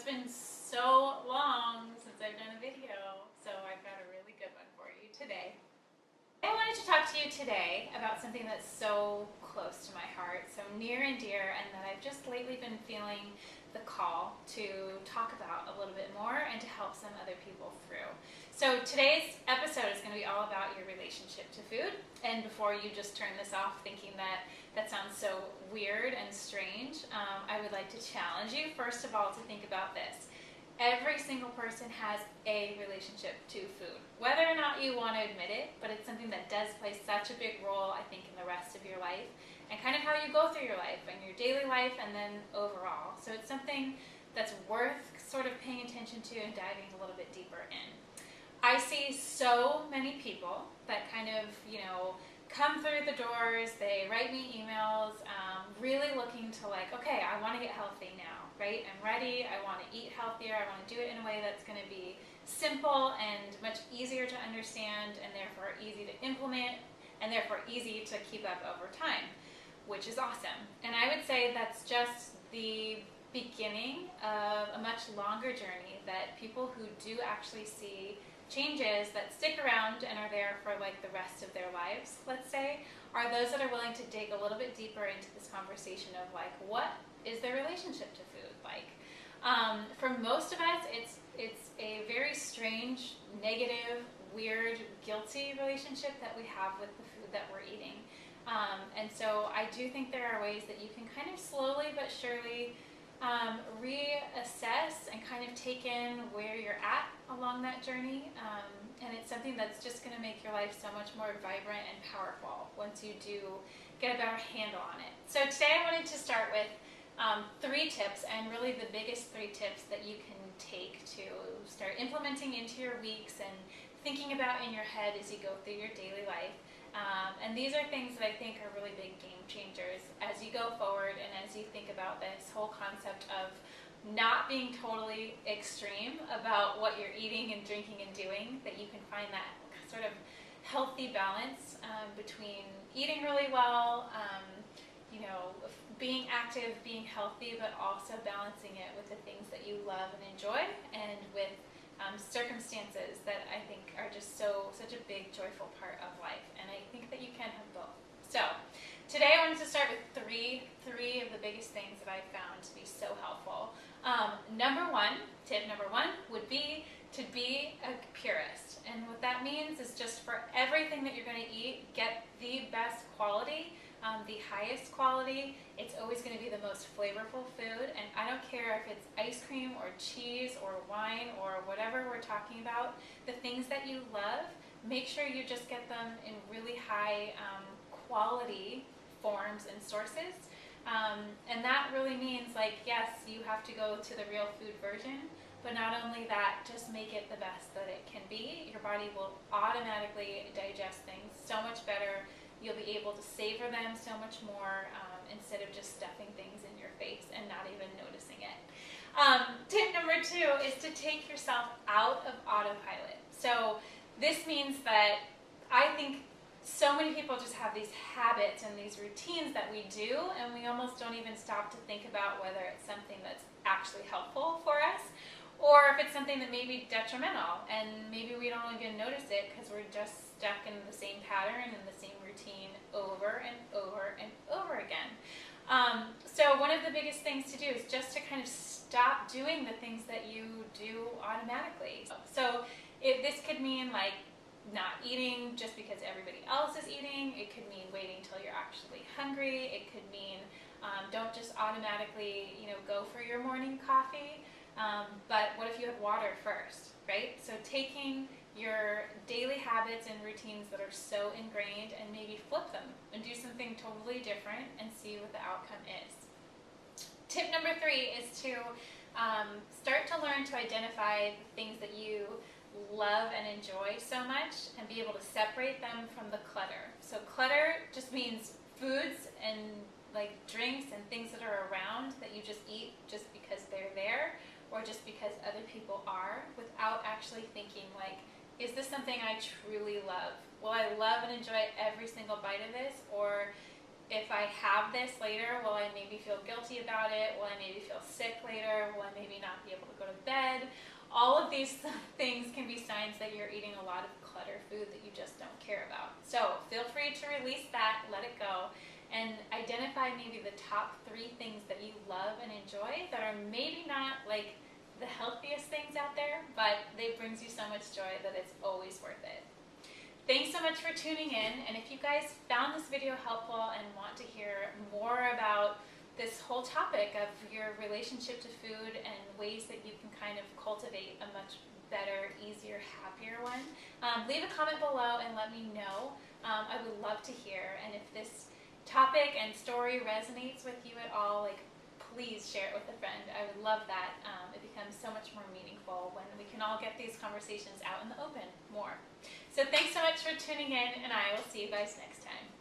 It's been so long since I've done a video, so I've got a really good one for you today. I wanted to talk to you today about something that's so close to my heart, so near and dear, and that I've just lately been feeling the call to talk about a little bit more and to help some other people through. So today's episode is going to be all about your relationship to food. And before you just turn this off thinking that that sounds so weird and strange, I would like to challenge you, first of all, to think about this. Every single person has a relationship to food, whether or not you want to admit it, but it's something that does play such a big role, I think, in the rest of your life and kind of how you go through your life and your daily life and then overall. So it's something that's worth sort of paying attention to and diving a little bit deeper in. I see so many people that kind of, come through the doors, they write me emails, really looking to like, okay, I want to get healthy now, right? I'm ready, I want to eat healthier, I want to do it in a way that's going to be simple and much easier to understand and therefore easy to implement and therefore easy to keep up over time, which is awesome. And I would say that's just the beginning of a much longer journey that people who do actually see changes that stick around and are there for like the rest of their lives, let's say, are those that are willing to dig a little bit deeper into this conversation of like, what is their relationship to food like? For most of us, it's a very strange, negative, weird, guilty relationship that we have with the food that we're eating. And so I do think there are ways that you can kind of slowly but surely reassess and kind of take in where you're at along that journey, and it's something that's just going to make your life so much more vibrant and powerful once you do get a better handle on it. So today I wanted to start with 3 tips, and really the biggest 3 tips that you can take to start implementing into your weeks and thinking about in your head as you go through your daily life. And these are things that I think are really big game changers as you go forward and as you think about this whole concept of not being totally extreme about what you're eating and drinking and doing, that you can find that sort of healthy balance between eating really well, being active, being healthy, but also balancing it with the things that you love and enjoy and with circumstances that I think are just such a big, joyful part of life. And I think that you can have both. So today I wanted to start with three of the biggest things that I found to be so helpful. Tip number one would be to be a purist. And what that means is just for everything that you're going to eat, get the best quality, the highest quality. It's always going to be the most flavorful food, and I don't care if it's ice cream or cheese or wine or whatever we're talking about. The things that you love, make sure you just get them in really high quality forms and sources. And that really means, like, yes, you have to go to the real food version, but not only that, just make it the best that it can be. Your body will automatically digest things so much better. You'll be able to savor them so much more instead of just stuffing things in your face and not even noticing it. Tip number 2 is to take yourself out of autopilot. So this means that I think so many people just have these habits and these routines that we do, and we almost don't even stop to think about whether it's something that's actually helpful for us or if it's something that may be detrimental, and maybe we don't even notice it because we're just stuck in the same pattern and the same routine over and over and over again. So one of the biggest things to do is just to kind of stop doing the things that you do automatically. So this could mean like not eating just because everybody else is eating. It could mean waiting until you're actually hungry. It could mean don't just automatically go for your morning coffee. But what if you had water first, right? So taking your daily habits and routines that are so ingrained and maybe flip them and do something totally different and see what the outcome is. Tip number 3 is to start to learn to identify the things that you love and enjoy so much and be able to separate them from the clutter. So clutter just means foods and like drinks and things that are around that you just eat just because they're there or just because other people are, without actually thinking like, is this something I truly love? Will I love and enjoy every single bite of this, or if I have this later, will I maybe feel guilty about it? Will I maybe feel sick later? Will I maybe not be able to go to bed? All of these things can be signs that you're eating a lot of clutter food that you just don't care about. So feel free to release that, let it go, and identify maybe the top 3 things that you love and enjoy that are maybe not like the healthiest things out there, but they brings you so much joy that it's always worth it. Thanks so much for tuning in, and if you guys found this video helpful and want to hear more about this whole topic of your relationship to food and ways that you can kind of cultivate a much better, easier, happier one, leave a comment below and let me know. I would love to hear, and if this topic and story resonates with you at all, like, please share it with a friend. I would love that. It becomes so much more meaningful when we can all get these conversations out in the open more. So thanks so much for tuning in, and I will see you guys next time.